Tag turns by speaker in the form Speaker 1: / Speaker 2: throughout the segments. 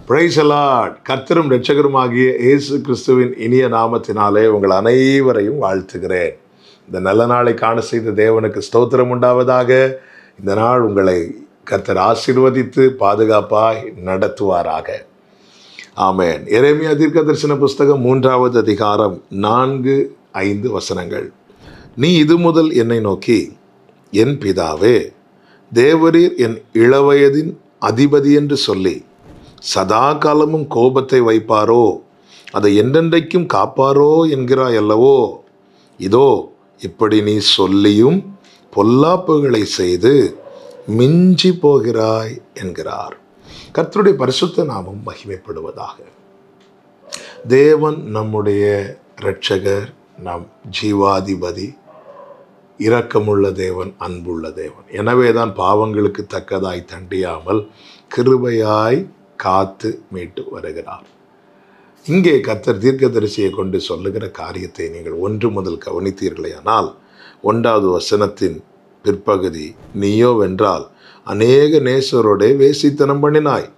Speaker 1: Praise the Lord. கர்த்தரும் இரட்சகருமாகிய இயேசு கிறிஸ்துவின் இனிய நாமத்தினாலே உங்கள் அனைவரையும் வாழ்த்துகிறேன். இந்த நல்ல நாளை காண செய்த தேவனுக்கு ஸ்தோத்திரம் உண்டாவதாக. இந்த நாள் உங்களை கர்த்தர் ஆசீர்வதித்து பாதுகாப்பாய் நடத்துவாராக. ஆமென். எரேமியா தீர்க்கதரிசன புஸ்தகம் 3வது அதிகாரம் 4-5 வசனங்கள். நீ இது முதல் என்னை நோக்கி, என் பிதாவே, தேவரீர் என் இளவயதின் அதிபதி என்று சொல்லி சதா காலமும் கோபத்தை வைப்பாரோ, அதை என்றென்றைக்கும் காப்பாரோ என்கிறாய் அல்லவோ. இதோ இப்படி நீ சொல்லியும் பொல்லாப்புகளை செய்து மிஞ்சி போகிறாய் என்கிறார். கர்த்தருடைய பரிசுத்த நாமம் மகிமைப்படுவதாக. தேவன் நம்முடைய இரட்சகர், நம் ஜீவாதிபதி, இரக்கமுள்ள தேவன், அன்புள்ள தேவன். எனவேதான் பாவங்களுக்கு தக்கதாய் தண்டியாமல் கிருபையாய் காத்து மீட்டு வருகிறார். இங்கே கர்த்தர் தீர்க்கதரிசியை கொண்டு சொல்லுகிற காரியத்தை நீங்கள் 1 முதல் கவனித்தீர்களேயானால் 1வது வசனத்தின் பிற்பகுதி, நீயோ வென்றால் அநேக நேசரோடே வேசித்தனம் பண்ணினாய்,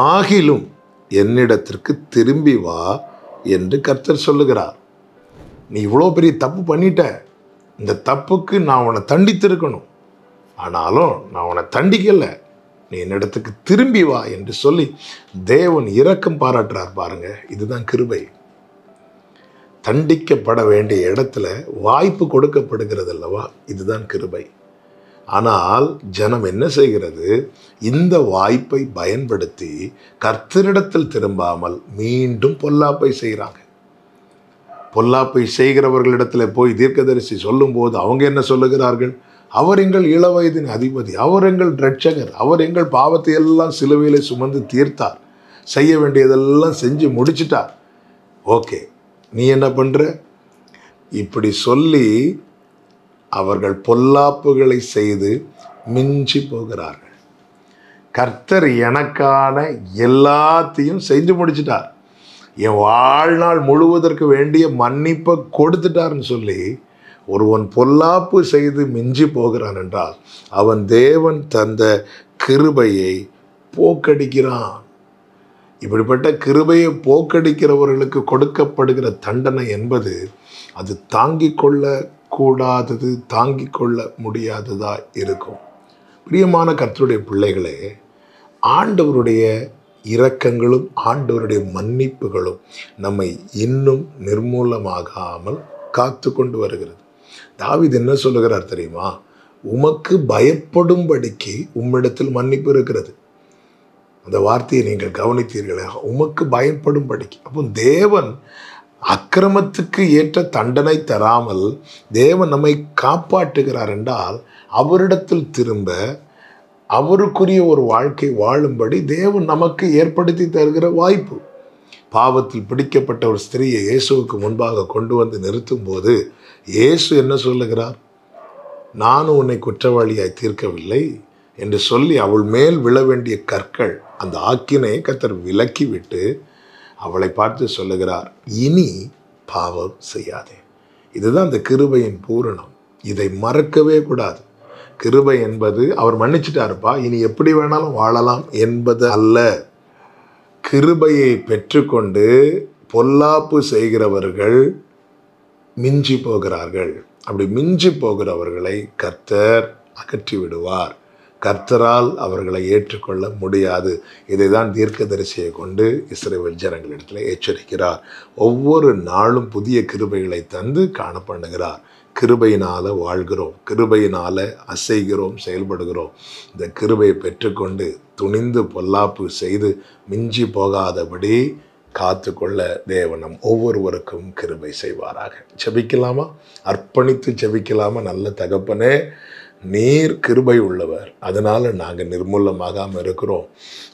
Speaker 1: ஆகிலும் என்னிடத்திற்கு திரும்பி வா என்று கர்த்தர் சொல்லுகிறார். நீ இவ்வளோ பெரிய தப்பு பண்ணிட்ட, இந்த தப்புக்கு நான் உன்னை தண்டித்திருக்கணும், ஆனாலும் நான் உன்னை தண்டிக்கலை, நீ என்னிடத்துக்கு திரும்பி வா என்று சொல்லி தேவன் இரக்கம் பாராட்டுறார். பாருங்க, இதுதான் கிருபை. தண்டிக்கப்பட வேண்டிய இடத்துல வாய்ப்பு கொடுக்கப்படுகிறது அல்லவா, இதுதான் கிருபை. ஆனால் ஜனம் என்ன செய்கிறது? இந்த வாய்ப்பை பயன்படுத்தி கர்த்தரிடத்தில் திரும்பாமல் மீண்டும் பொல்லாப்பை செய்கிறாங்க. பொல்லாப்பை செய்கிறவர்களிடத்தில் போய் தீர்க்கதரிசி சொல்லும்போது அவங்க என்ன சொல்லுகிறார்கள்? அவர் எங்கள் இளவயதின் அதிபதி, அவர் எங்கள் இரட்சகர், அவர் எங்கள் பாவத்தை எல்லாம் சிலுவையிலே சுமந்து தீர்த்தார், செய்ய வேண்டியதெல்லாம் செஞ்சு முடிச்சிட்டார். ஓகே, நீ என்ன பண்ற? இப்படி சொல்லி அவர்கள் பொல்லாப்புகளை செய்து மிஞ்சி போகிறார்கள். கர்த்தர் எனக்கான எல்லாத்தையும் செஞ்சு முடிச்சிட்டார், என் வாழ்நாள் முழுவதற்கு வேண்டிய மன்னிப்பை கொடுத்துட்டார்னு சொல்லி ஒருவன் பொல்லாப்பு செய்து மிஞ்சி போகிறான் என்றால் அவன் தேவன் தந்த கிருபையை போக்கடிக்கிறான். இப்படிப்பட்ட கிருபையை போக்கடிக்கிறவர்களுக்கு கொடுக்கப்படுகிற தண்டனை என்பது அது தாங்கிக் கொள்ள கூடாதது, தாங்கிக் கொள்ள முடியாததா இருக்கும். பிரியமான கர்த்தருடைய பிள்ளைகளே, ஆண்டவருடைய இரக்கங்களும் ஆண்டவருடைய மன்னிப்புகளும் நம்மை இன்னும் நிர்மூலமாகாமல் காத்து கொண்டு வருகிறது. தாவீது என்ன சொல்லுகிறார் தெரியுமா? உமக்கு பயப்படும்படிக்கு உம்மிடத்தில் மன்னிப்பு இருக்கிறது. அந்த வார்த்தையை நீங்கள் கவனித்தீர்களே, உமக்கு பயப்படும்படிக்கு. அப்போ தேவன் அக்கிரமத்துக்கு ஏற்ற தண்டனை தராமல் தேவன் நம்மை காப்பாற்றுகிறார் என்றால் அவரிடத்தில் திரும்ப அவருக்குரிய ஒரு வாழ்க்கை வாழும்படி தேவன் நமக்கு ஏற்படுத்தி தருகிற வாய்ப்பு. பாவத்தில் பிடிக்கப்பட்ட ஒரு ஸ்திரீயை இயேசுவுக்கு முன்பாக கொண்டு வந்து நிறுத்தும் போது இயேசு என்ன சொல்லுகிறார்? நானும் உன்னை குற்றவாளியாய் தீர்க்கவில்லை என்று சொல்லி அவள் மேல் விழ வேண்டிய கற்கள், அந்த ஆக்கினையை கர்த்தர் விலக்கிவிட்டு அவளை பார்த்து சொல்லுகிறார், இனி பாவம் செய்யாதே. இதுதான் அந்த கிருபையின் பூரணம். இதை மறக்கவே கூடாது. கிருபை என்பது அவர் மன்னிச்சிட்டாருப்பா, இனி எப்படி வேணாலும் வாழலாம் என்பது அல்ல. கிருபையை பெற்றுக்கொண்டு பொல்லாப்பு செய்கிறவர்கள் மிஞ்சி போகிறார்கள். அப்படி மிஞ்சி போகிறவர்களை கர்த்தர் அகற்றி விடுவார். கர்த்தரால் அவர்களை ஏற்றுக்கொள்ள முடியாது. இதை தான் தீர்க்கதரிசியை கொண்டு இஸ்ரவேல் ஜனங்களிடத்தில் எச்சரிக்கிறார். ஒவ்வொரு நாளும் புதிய கிருபைகளை தந்து காணப்படுகிறார். கிருபையினால வாழ்கிறோம், கிருபையினால அசைகிறோம், செயல்படுகிறோம். இந்த கிருபையை பெற்றுக்கொண்டு துணிந்து பொல்லாப்பு செய்து மிஞ்சி போகாதபடி காத்து கொள்ள தேவனம் ஒவ்வொருவருக்கும் கிருபை செய்வாராக. ஜெபிக்கலாமா? அர்ப்பணித்து ஜெபிக்கலாமா? நல்ல தகப்பனே, நீர் கிருபை உள்ளவர், அதனால நாங்கள் நிர்மூலமாகாமல் இருக்கிறோம்.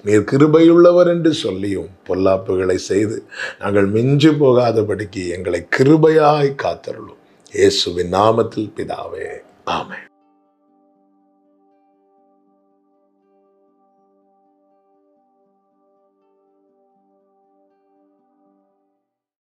Speaker 1: நீர் கிருபை உள்ளவர் என்று சொல்லியும் பொல்லாப்புகளை செய்து நாங்கள் மிஞ்சி போகாதபடிக்கு எங்களை கிருபையாய் காத்தருளும். இயேசுவின் நாமத்தில் பிதாவே, ஆமென்.